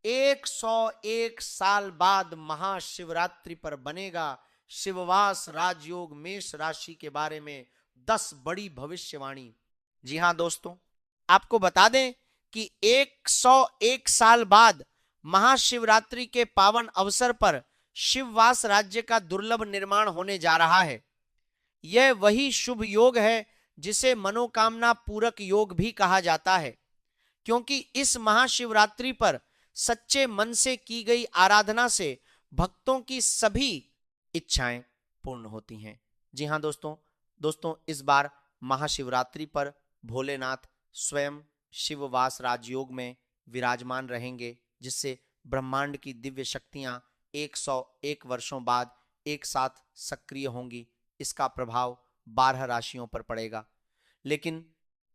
101 साल बाद महाशिवरात्रि पर बनेगा शिववास राजयोग मेष राशि के बारे में 10 बड़ी भविष्यवाणी। जी हां दोस्तों, आपको बता दें कि 101 साल बाद महाशिवरात्रि के पावन अवसर पर शिववास राज्य का दुर्लभ निर्माण होने जा रहा है। यह वही शुभ योग है जिसे मनोकामना पूरक योग भी कहा जाता है, क्योंकि इस महाशिवरात्रि पर सच्चे मन से की गई आराधना से भक्तों की सभी इच्छाएं पूर्ण होती हैं। जी हां दोस्तों इस बार महाशिवरात्रि पर भोलेनाथ स्वयं शिववास राजयोग में विराजमान रहेंगे, जिससे ब्रह्मांड की दिव्य शक्तियां 101 वर्षों बाद एक साथ सक्रिय होंगी। इसका प्रभाव 12 राशियों पर पड़ेगा, लेकिन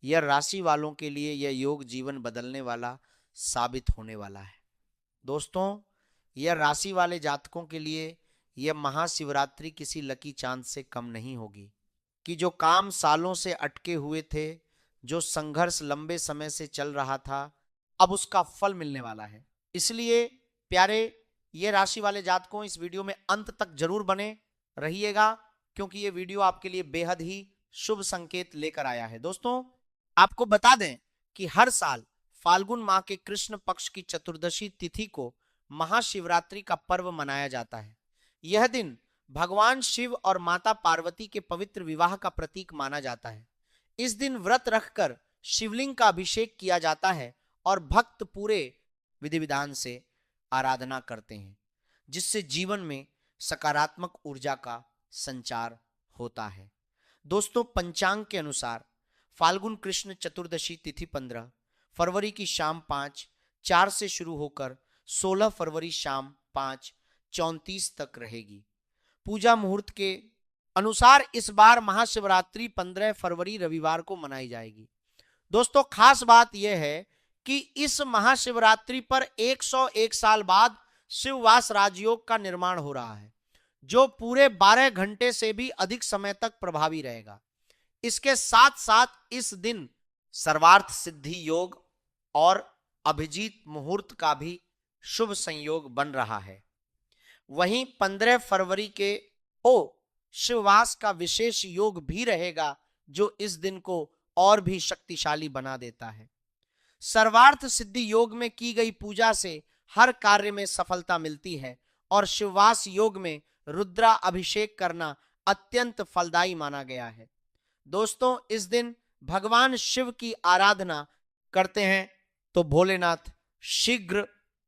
यह राशि वालों के लिए यह योग जीवन बदलने वाला साबित होने वाला है। दोस्तों, यह राशि वाले जातकों के लिए यह महाशिवरात्रि किसी लकी चांद से कम नहीं होगी कि जो काम सालों से अटके हुए थे, जो संघर्ष लंबे समय से चल रहा था, अब उसका फल मिलने वाला है। इसलिए प्यारे ये राशि वाले जातकों, इस वीडियो में अंत तक जरूर बने रहिएगा, क्योंकि ये वीडियो आपके लिए बेहद ही शुभ संकेत लेकर आया है। दोस्तों, आपको बता दें कि हर साल फाल्गुन माह के कृष्ण पक्ष की चतुर्दशी तिथि को महाशिवरात्रि का पर्व मनाया जाता है। यह दिन भगवान शिव और माता पार्वती के पवित्र विवाह का प्रतीक माना जाता है। इस दिन व्रत रखकर शिवलिंग का अभिषेक किया जाता है और भक्त पूरे विधि विधान से आराधना करते हैं, जिससे जीवन में सकारात्मक ऊर्जा का संचार होता है। दोस्तों, पंचांग के अनुसार फाल्गुन कृष्ण चतुर्दशी तिथि 15 फरवरी की शाम 5:04 से शुरू होकर 16 फरवरी शाम 5:34 तक रहेगी। पूजा मुहूर्त के अनुसार इस बार महाशिवरात्रि 15 फरवरी रविवार को मनाई जाएगी। दोस्तों, खास बात यह है कि इस महाशिवरात्रि पर 101 साल बाद शिववास राजयोग का निर्माण हो रहा है, जो पूरे 12 घंटे से भी अधिक समय तक प्रभावी रहेगा। इसके साथ साथ इस दिन सर्वार्थ सिद्धि योग और अभिजीत मुहूर्त का भी शुभ संयोग बन रहा है। वहीं 15 फरवरी के शिववास का विशेष योग भी रहेगा, जो इस दिन को और भी शक्तिशाली बना देता है। सर्वार्थ सिद्धि योग में की गई पूजा से हर कार्य में सफलता मिलती है और शिववास योग में रुद्रा अभिषेक करना अत्यंत फलदायी माना गया है। दोस्तों, इस दिन भगवान शिव की आराधना करते हैं तो भोलेनाथ शीघ्र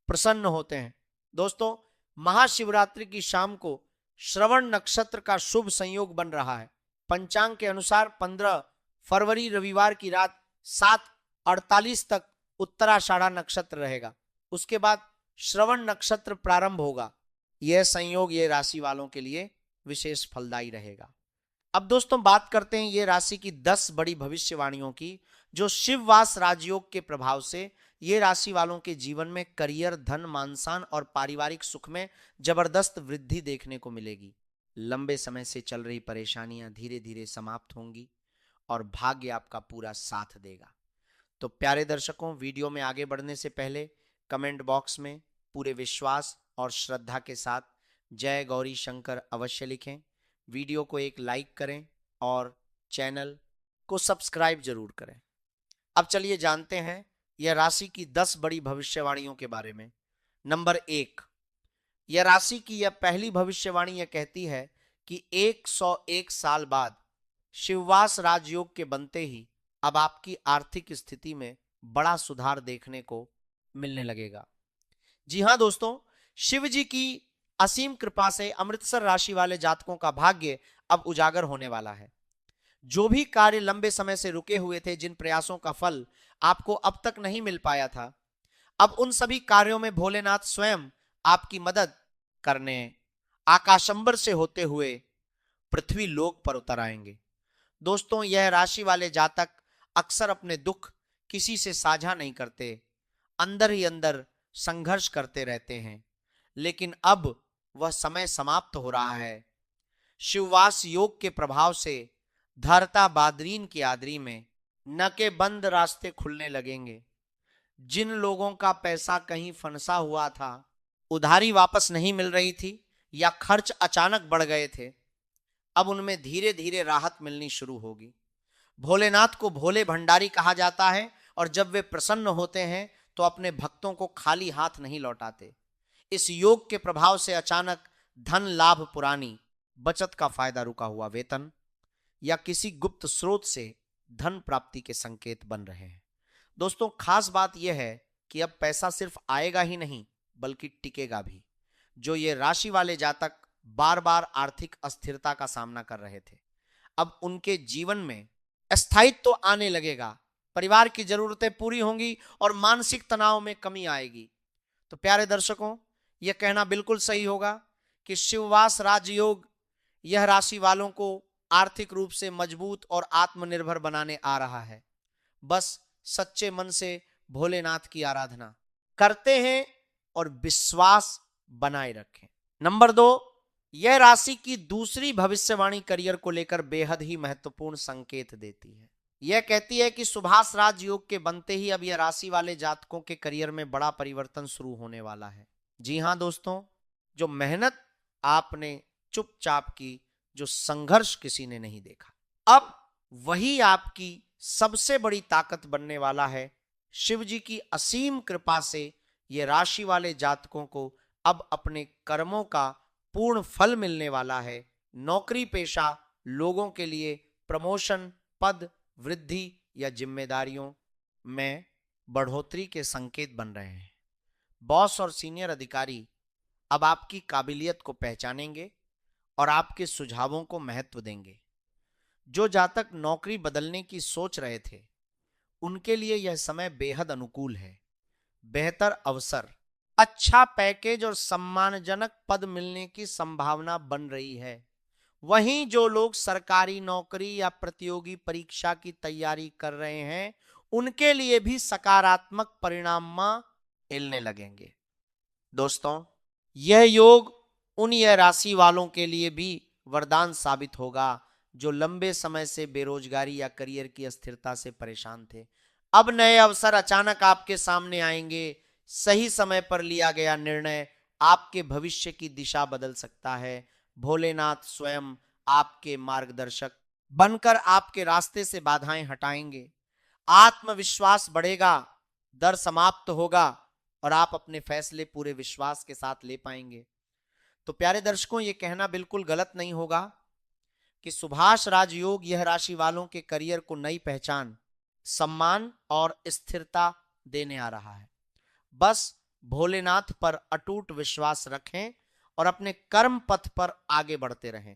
प्रसन्न होते हैं। दोस्तों, महाशिवरात्रि की शाम को श्रवण नक्षत्र का शुभ संयोग बन रहा है। पंचांग के अनुसार 15 फरवरी रविवार की रात 7:48 तक उत्तराषाढ़ा नक्षत्र रहेगा। उसके बाद श्रवण नक्षत्र प्रारंभ होगा। यह संयोग ये राशि वालों के लिए विशेष फलदायी रहेगा। अब दोस्तों, बात करते हैं ये राशि की 10 बड़ी भविष्यवाणियों की, जो शिववास राजयोग के प्रभाव से ये राशि वालों के जीवन में करियर, धन, मानसान और पारिवारिक सुख में जबरदस्त वृद्धि देखने को मिलेगी। लंबे समय से चल रही परेशानियां धीरे धीरे समाप्त होंगी और भाग्य आपका पूरा साथ देगा। तो प्यारे दर्शकों, वीडियो में आगे बढ़ने से पहले कमेंट बॉक्स में पूरे विश्वास और श्रद्धा के साथ जय गौरी शंकर अवश्य लिखें। वीडियो को एक लाइक करें और चैनल को सब्सक्राइब जरूर करें। अब चलिए जानते हैं यह राशि की 10 बड़ी भविष्यवाणियों के बारे में। नंबर 1, यह राशि की यह पहली भविष्यवाणी यह कहती है कि 101 साल बाद शिववास राजयोग के बनते ही अब आपकी आर्थिक स्थिति में बड़ा सुधार देखने को मिलने लगेगा। जी हां दोस्तों, शिव जी की असीम कृपा से अमृतसर राशि वाले जातकों का भाग्य अब उजागर होने वाला है। जो भी कार्य लंबे समय से रुके हुए थे, जिन प्रयासों का फल आपको अब तक नहीं मिल पाया था, अब उन सभी कार्यों में भोलेनाथ स्वयं आपकी मदद करने आकाशंबर से होते हुए पृथ्वी लोक पर उतर आएंगे। दोस्तों, यह राशि वाले जातक अक्सर अपने दुख किसी से साझा नहीं करते, अंदर ही अंदर संघर्ष करते रहते हैं, लेकिन अब वह समय समाप्त हो रहा है। शिववास योग के प्रभाव से धारता बादरीन की आदरी में न के बंद रास्ते खुलने लगेंगे। जिन लोगों का पैसा कहीं फंसा हुआ था, उधारी वापस नहीं मिल रही थी या खर्च अचानक बढ़ गए थे, अब उनमें धीरे धीरे राहत मिलनी शुरू होगी। भोलेनाथ को भोले भंडारी कहा जाता है और जब वे प्रसन्न होते हैं तो अपने भक्तों को खाली हाथ नहीं लौटाते। इस योग के प्रभाव से अचानक धन लाभ, पुरानी बचत का फायदा, रुका हुआ वेतन या किसी गुप्त स्रोत से धन प्राप्ति के संकेत बन रहे हैं। दोस्तों, खास बात यह है कि अब पैसा सिर्फ आएगा ही नहीं बल्कि टिकेगा भी। जो ये राशि वाले जातक बार बार आर्थिक अस्थिरता का सामना कर रहे थे, अब उनके जीवन में स्थायित्व तो आने लगेगा, परिवार की जरूरतें पूरी होंगी और मानसिक तनाव में कमी आएगी। तो प्यारे दर्शकों, यह कहना बिल्कुल सही होगा कि शिववास राजयोग यह राशि वालों को आर्थिक रूप से मजबूत और आत्मनिर्भर बनाने आ रहा है। बस सच्चे मन से भोलेनाथ की आराधना करते हैं और विश्वास बनाए रखें। नंबर 2, यह राशि की दूसरी भविष्यवाणी करियर को लेकर बेहद ही महत्वपूर्ण संकेत देती है। यह कहती है कि सुभाष राजयोग के बनते ही अब यह राशि वाले जातकों के करियर में बड़ा परिवर्तन शुरू होने वाला है। जी हां दोस्तों, जो मेहनत आपने चुपचाप की, जो संघर्ष किसी ने नहीं देखा, अब वही आपकी सबसे बड़ी ताकत बनने वाला है। शिव जी की असीम कृपा से ये राशि वाले जातकों को अब अपने कर्मों का पूर्ण फल मिलने वाला है। नौकरी पेशा लोगों के लिए प्रमोशन, पद वृद्धि या जिम्मेदारियों में बढ़ोतरी के संकेत बन रहे हैं। बॉस और सीनियर अधिकारी अब आपकी काबिलियत को पहचानेंगे और आपके सुझावों को महत्व देंगे। जो जातक नौकरी बदलने की सोच रहे थे, उनके लिए यह समय बेहद अनुकूल है। बेहतर अवसर, अच्छा पैकेज और सम्मानजनक पद मिलने की संभावना बन रही है। वहीं जो लोग सरकारी नौकरी या प्रतियोगी परीक्षा की तैयारी कर रहे हैं, उनके लिए भी सकारात्मक परिणाम मिलने लगेंगे। दोस्तों, यह योग उन यह राशि वालों के लिए भी वरदान साबित होगा जो लंबे समय से बेरोजगारी या करियर की अस्थिरता से परेशान थे। अब नए अवसर अचानक आपके सामने आएंगे। सही समय पर लिया गया निर्णय आपके भविष्य की दिशा बदल सकता है। भोलेनाथ स्वयं आपके मार्गदर्शक बनकर आपके रास्ते से बाधाएं हटाएंगे। आत्मविश्वास बढ़ेगा, डर समाप्त होगा और आप अपने फैसले पूरे विश्वास के साथ ले पाएंगे। तो प्यारे दर्शकों, ये कहना बिल्कुल गलत नहीं होगा कि सुभाष राजयोग यह राशि वालों के करियर को नई पहचान, सम्मान और स्थिरता देने आ रहा है। बस भोलेनाथ पर अटूट विश्वास रखें और अपने कर्म पथ पर आगे बढ़ते रहें।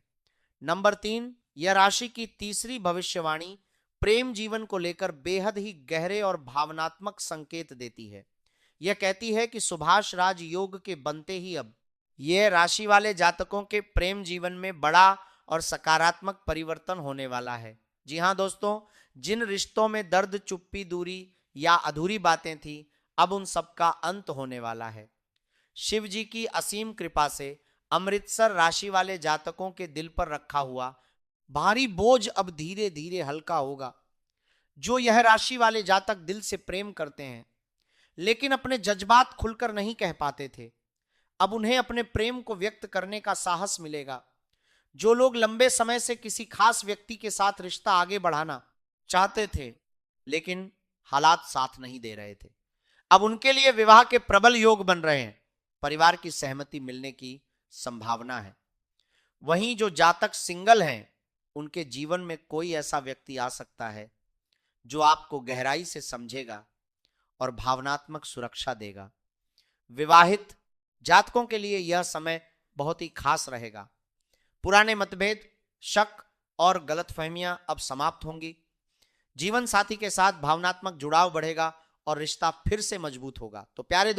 नंबर 3, यह राशि की तीसरी भविष्यवाणी प्रेम जीवन को लेकर बेहद ही गहरे और भावनात्मक संकेत देती है। यह कहती है कि सुभाष राज योग के बनते ही अब यह राशि वाले जातकों के प्रेम जीवन में बड़ा और सकारात्मक परिवर्तन होने वाला है। जी हां दोस्तों, जिन रिश्तों में दर्द, चुप्पी, दूरी या अधूरी बातें थी, अब उन सब का अंत होने वाला है। शिव जी की असीम कृपा से अमृतसर राशि वाले जातकों के दिल पर रखा हुआ भारी बोझ अब धीरे धीरे हल्का होगा। जो यह राशि वाले जातक दिल से प्रेम करते हैं लेकिन अपने जज्बात खुलकर नहीं कह पाते थे, अब उन्हें अपने प्रेम को व्यक्त करने का साहस मिलेगा। जो लोग लंबे समय से किसी खास व्यक्ति के साथ रिश्ता आगे बढ़ाना चाहते थे लेकिन हालात साथ नहीं दे रहे थे, अब उनके लिए विवाह के प्रबल योग बन रहे हैं। परिवार की सहमति मिलने की संभावना है। वहीं जो जातक सिंगल हैं, उनके जीवन में कोई ऐसा व्यक्ति आ सकता है जो आपको गहराई से समझेगा और भावनात्मक सुरक्षा देगा। विवाहित जातकों के लिए यह समय बहुत ही खास रहेगा। पुराने मतभेद, शक और गलतफहमियां अब समाप्त होंगी। जीवन साथी के साथ भावनात्मक जुड़ाव बढ़ेगा और रिश्ता फिर से मजबूत होगा। तो प्यारे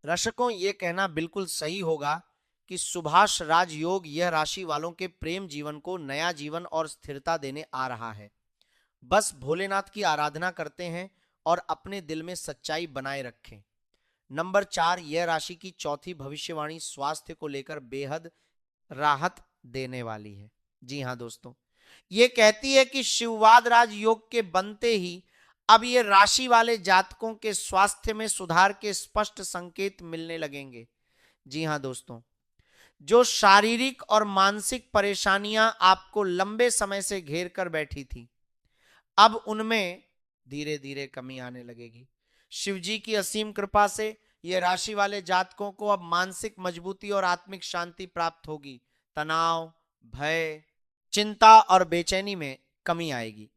दर्शकों, ये कहना बिल्कुल सही होगा कि सुभाष राजयोग यह राशि वालों के प्रेम जीवन को नया जीवन और स्थिरता देने आ रहा है। बस भोलेनाथ की आराधना करते हैं और अपने दिल में सच्चाई बनाए रखें। नंबर 4, यह राशि की चौथी भविष्यवाणी स्वास्थ्य को लेकर बेहद राहत देने वाली है। जी हां दोस्तों, यह कहती है कि शिववाद राज योग के बनते ही अब ये राशि वाले जातकों के स्वास्थ्य में सुधार के स्पष्ट संकेत मिलने लगेंगे। जी हां दोस्तों, जो शारीरिक और मानसिक परेशानियां आपको लंबे समय से घेर कर बैठी थी, अब उनमें धीरे धीरे कमी आने लगेगी। शिव जी की असीम कृपा से ये राशि वाले जातकों को अब मानसिक मजबूती और आत्मिक शांति प्राप्त होगी। तनाव, भय, चिंता और बेचैनी में कमी आएगी।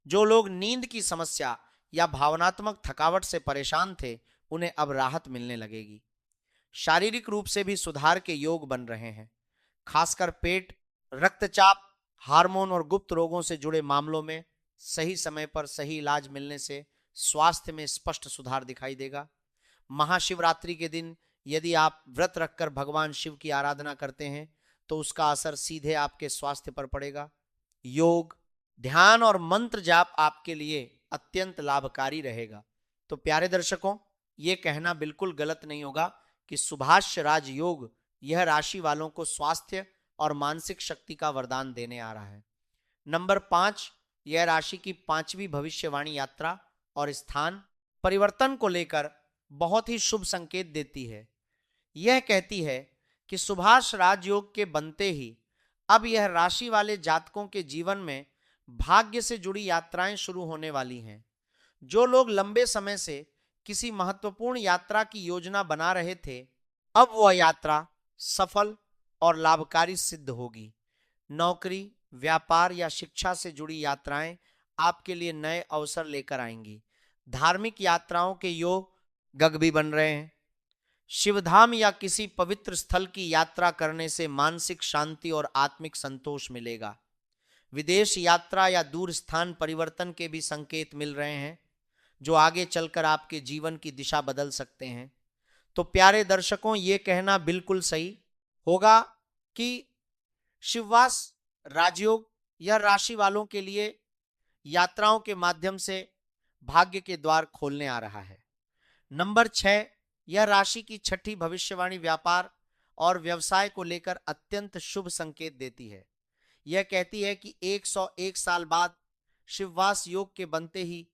जो लोग नींद की समस्या या भावनात्मक थकावट से परेशान थे, उन्हें अब राहत मिलने लगेगी। शारीरिक रूप से भी सुधार के योग बन रहे हैं। खासकर पेट, रक्तचाप, हार्मोन और गुप्त रोगों से जुड़े मामलों में सही समय पर सही इलाज मिलने से स्वास्थ्य में स्पष्ट सुधार दिखाई देगा। महाशिवरात्रि के दिन यदि आप व्रत रखकर भगवान शिव की आराधना करते हैं तो उसका असर सीधे आपके स्वास्थ्य पर पड़ेगा। योग, ध्यान और मंत्र जाप आपके लिए अत्यंत लाभकारी रहेगा। तो प्यारे दर्शकों, ये कहना बिल्कुल गलत नहीं होगा कि सुभाष राज योग यह राशि वालों को स्वास्थ्य और मानसिक शक्ति का वरदान देने आ रहा है। नंबर 5, यह राशि की 5वीं भविष्यवाणी यात्रा और स्थान परिवर्तन को लेकर बहुत ही शुभ संकेत देती है। यह कहती है कि सुभाष राजयोग के बनते ही अब यह राशि वाले जातकों के जीवन में भाग्य से जुड़ी यात्राएं शुरू होने वाली हैं। जो लोग लंबे समय से किसी महत्वपूर्ण यात्रा की योजना बना रहे थे, अब वह यात्रा सफल और लाभकारी सिद्ध होगी। नौकरी, व्यापार या शिक्षा से जुड़ी यात्राएं आपके लिए नए अवसर लेकर आएंगी। धार्मिक यात्राओं के योग गग भी बन रहे हैं। शिवधाम या किसी पवित्र स्थल की यात्रा करने से मानसिक शांति और आत्मिक संतोष मिलेगा। विदेश यात्रा या दूर स्थान परिवर्तन के भी संकेत मिल रहे हैं, जो आगे चलकर आपके जीवन की दिशा बदल सकते हैं। तो प्यारे दर्शकों, ये कहना बिल्कुल सही होगा कि शिववास राजयोग यह राशि वालों के लिए यात्राओं के माध्यम से भाग्य के द्वार खोलने आ रहा है। नंबर 6, यह राशि की 6ठी भविष्यवाणी व्यापार और व्यवसाय को लेकर अत्यंत शुभ संकेत देती है। यह कहती है कि 101 साल बाद शिववास योग के बनते ही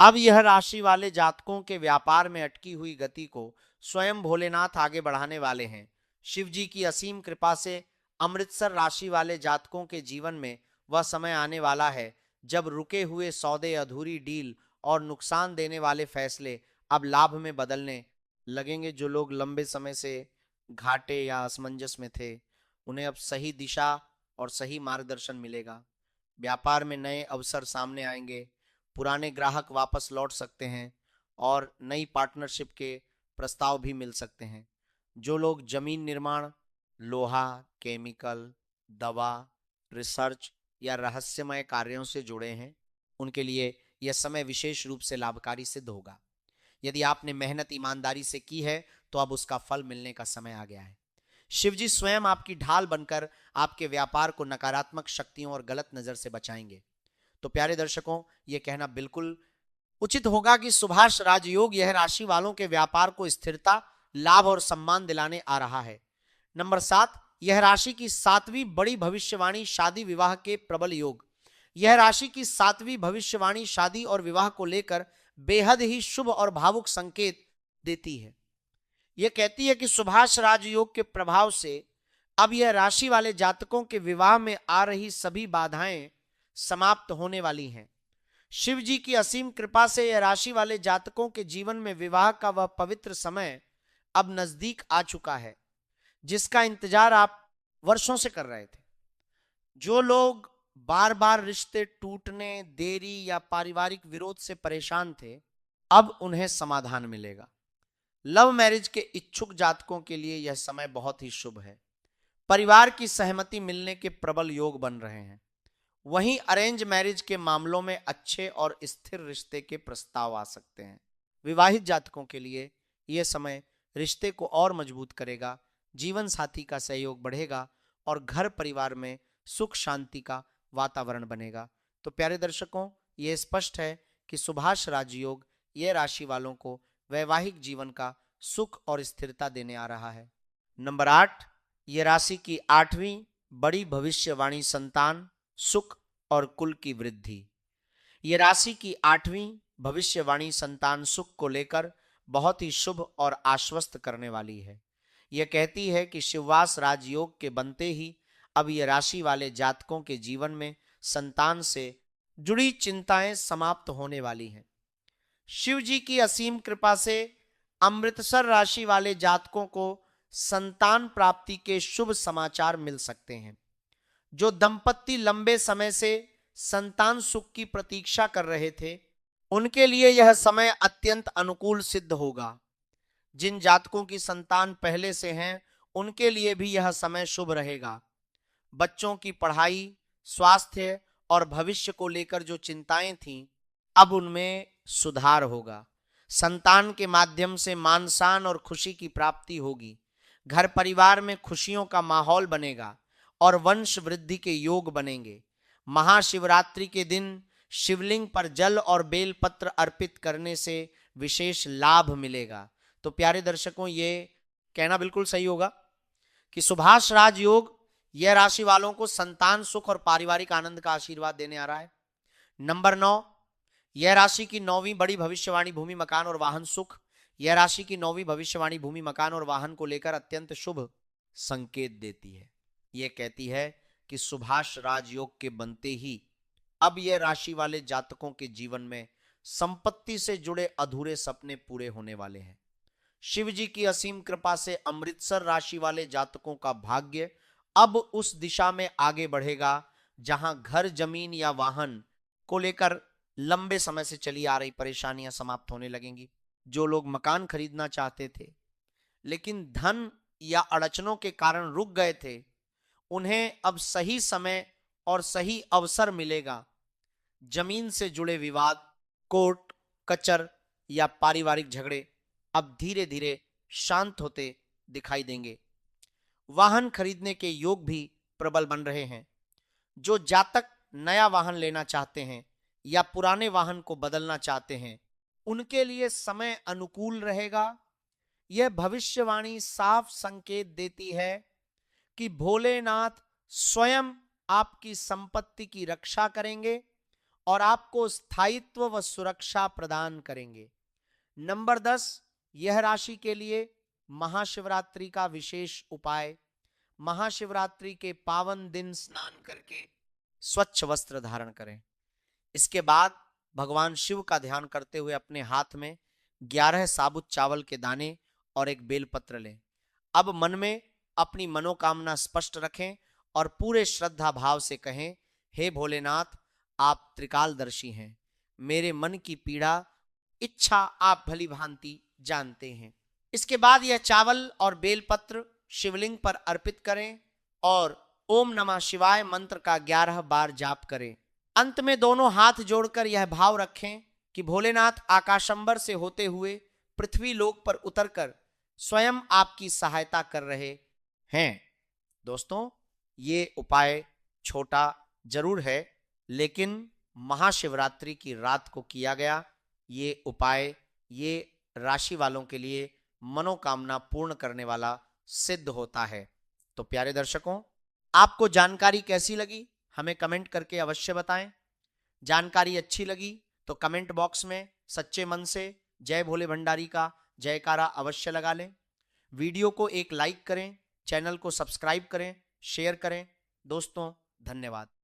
अब यह राशि वाले जातकों के व्यापार में अटकी हुई गति को स्वयं भोलेनाथ आगे बढ़ाने वाले हैं। शिव जी की असीम कृपा से अमृतसर राशि वाले जातकों के जीवन में वह समय आने वाला है जब रुके हुए सौदे, अधूरी डील और नुकसान देने वाले फैसले अब लाभ में बदलने लगेंगे। जो लोग लंबे समय से घाटे या असमंजस में थे, उन्हें अब सही दिशा और सही मार्गदर्शन मिलेगा। व्यापार में नए अवसर सामने आएंगे, पुराने ग्राहक वापस लौट सकते हैं और नई पार्टनरशिप के प्रस्ताव भी मिल सकते हैं। जो लोग जमीन निर्माण, लोहा, केमिकल, दवा, रिसर्च या रहस्यमय कार्यों से जुड़े हैं, उनके लिए यह समय विशेष रूप से लाभकारी सिद्ध होगा। यदि आपने मेहनत ईमानदारी से की है तो अब उसका फल मिलने का समय आ गया है। शिवजी स्वयं आपकी ढाल बनकर आपके व्यापार को नकारात्मक शक्तियों और गलत नजर से बचाएंगे। तो प्यारे दर्शकों, यह कहना बिल्कुल उचित होगा कि सुभाष राजयोग यह राशि वालों के व्यापार को स्थिरता, लाभ और सम्मान दिलाने आ रहा है। नंबर 7, यह राशि की 7वीं बड़ी भविष्यवाणी शादी विवाह के प्रबल योग। यह राशि की 7वीं भविष्यवाणी शादी और विवाह को लेकर बेहद ही शुभ और भावुक संकेत देती है। यह कहती है कि सुभाष राजयोग के प्रभाव से अब यह राशि वाले जातकों के विवाह में आ रही सभी बाधाएं समाप्त होने वाली हैं। शिव जी की असीम कृपा से यह राशि वाले जातकों के जीवन में विवाह का वह पवित्र समय अब नजदीक आ चुका है, जिसका इंतजार आप वर्षों से कर रहे थे। जो लोग बार बार रिश्ते टूटने, देरी या पारिवारिक विरोध से परेशान थे, अब उन्हें समाधान मिलेगा। लव मैरिज के इच्छुक जातकों के लिए यह समय बहुत ही शुभ है। परिवार की सहमति मिलने के प्रबल योग बन रहे हैं। वहीं अरेंज मैरिज के मामलों में अच्छे और स्थिर रिश्ते के प्रस्ताव आ सकते हैं। विवाहित जातकों के लिए यह समय रिश्ते को और मजबूत करेगा, जीवन साथी का सहयोग बढ़ेगा और घर परिवार में सुख शांति का वातावरण बनेगा। तो प्यारे दर्शकों, यह स्पष्ट है कि सुभाष राजयोग यह राशि वालों को वैवाहिक जीवन का सुख और स्थिरता देने आ रहा है। नंबर 8, यह राशि की 8वीं बड़ी भविष्यवाणी संतान, सुख और कुल की वृद्धि। यह राशि की 8वीं भविष्यवाणी संतान सुख को लेकर बहुत ही शुभ और आश्वस्त करने वाली है। यह कहती है कि शिववास राजयोग के बनते ही अब यह राशि वाले जातकों के जीवन में संतान से जुड़ी चिंताएं समाप्त होने वाली हैं। शिव जी की असीम कृपा से अमृतसर राशि वाले जातकों को संतान प्राप्ति के शुभ समाचार मिल सकते हैं। जो दंपत्ति लंबे समय से संतान सुख की प्रतीक्षा कर रहे थे, उनके लिए यह समय अत्यंत अनुकूल सिद्ध होगा। जिन जातकों की संतान पहले से हैं, उनके लिए भी यह समय शुभ रहेगा। बच्चों की पढ़ाई, स्वास्थ्य और भविष्य को लेकर जो चिंताएं थीं, अब उनमें सुधार होगा। संतान के माध्यम से मान शान और खुशी की प्राप्ति होगी। घर परिवार में खुशियों का माहौल बनेगा और वंश वृद्धि के योग बनेंगे। महाशिवरात्रि के दिन शिवलिंग पर जल और बेलपत्र अर्पित करने से विशेष लाभ मिलेगा। तो प्यारे दर्शकों, ये कहना बिल्कुल सही होगा कि सुभाष राजयोग यह राशि वालों को संतान सुख और पारिवारिक आनंद का आशीर्वाद देने आ रहा है। नंबर 9, यह राशि की 9वीं बड़ी भविष्यवाणी भूमि मकान और वाहन सुख। यह राशि की 9वीं भविष्यवाणी भूमि मकान और वाहन को लेकर अत्यंत शुभ संकेत देती है। यह कहती है कि सुभाष राजयोग के बनते ही अब यह राशि वाले जातकों के जीवन में संपत्ति से जुड़े अधूरे सपने पूरे होने वाले हैं। शिव जी की असीम कृपा से अमृतसर राशि वाले जातकों का भाग्य अब उस दिशा में आगे बढ़ेगा जहां घर, जमीन या वाहन को लेकर लंबे समय से चली आ रही परेशानियां समाप्त होने लगेंगी। जो लोग मकान खरीदना चाहते थे लेकिन धन या अड़चनों के कारण रुक गए थे, उन्हें अब सही समय और सही अवसर मिलेगा। जमीन से जुड़े विवाद, कोर्ट कचर या पारिवारिक झगड़े अब धीरे धीरे शांत होते दिखाई देंगे। वाहन खरीदने के योग भी प्रबल बन रहे हैं। जो जातक नया वाहन लेना चाहते हैं या पुराने वाहन को बदलना चाहते हैं, उनके लिए समय अनुकूल रहेगा। यह भविष्यवाणी साफ संकेत देती है कि भोलेनाथ स्वयं आपकी संपत्ति की रक्षा करेंगे और आपको स्थायित्व व सुरक्षा प्रदान करेंगे। नंबर 10, यह राशि के लिए महाशिवरात्रि का विशेष उपाय। महाशिवरात्रि के पावन दिन स्नान करके स्वच्छ वस्त्र धारण करें। इसके बाद भगवान शिव का ध्यान करते हुए अपने हाथ में 11 साबुत चावल के दाने और एक बेलपत्र लें। अब मन में अपनी मनोकामना स्पष्ट रखें और पूरे श्रद्धा भाव से कहें, हे भोलेनाथ, आप त्रिकालदर्शी हैं। मेरे मन की पीड़ा, इच्छा आप भली भांति जानते हैं। इसके बाद यह चावल और बेलपत्र शिवलिंग पर अर्पित करें और ओम नमः शिवाय मंत्र का 11 बार जाप करें। अंत में दोनों हाथ जोड़कर यह भाव रखें कि भोलेनाथ आकाशंबर से होते हुए पृथ्वी लोक पर उतरकर स्वयं आपकी सहायता कर रहे हैं। दोस्तों, ये उपाय छोटा जरूर है, लेकिन महाशिवरात्रि की रात को किया गया ये उपाय ये राशि वालों के लिए मनोकामना पूर्ण करने वाला सिद्ध होता है। तो प्यारे दर्शकों, आपको जानकारी कैसी लगी हमें कमेंट करके अवश्य बताएं। जानकारी अच्छी लगी तो कमेंट बॉक्स में सच्चे मन से जय भोले भंडारी का जयकारा अवश्य लगा लें। वीडियो को एक लाइक करें, चैनल को सब्सक्राइब करें, शेयर करें। दोस्तों, धन्यवाद।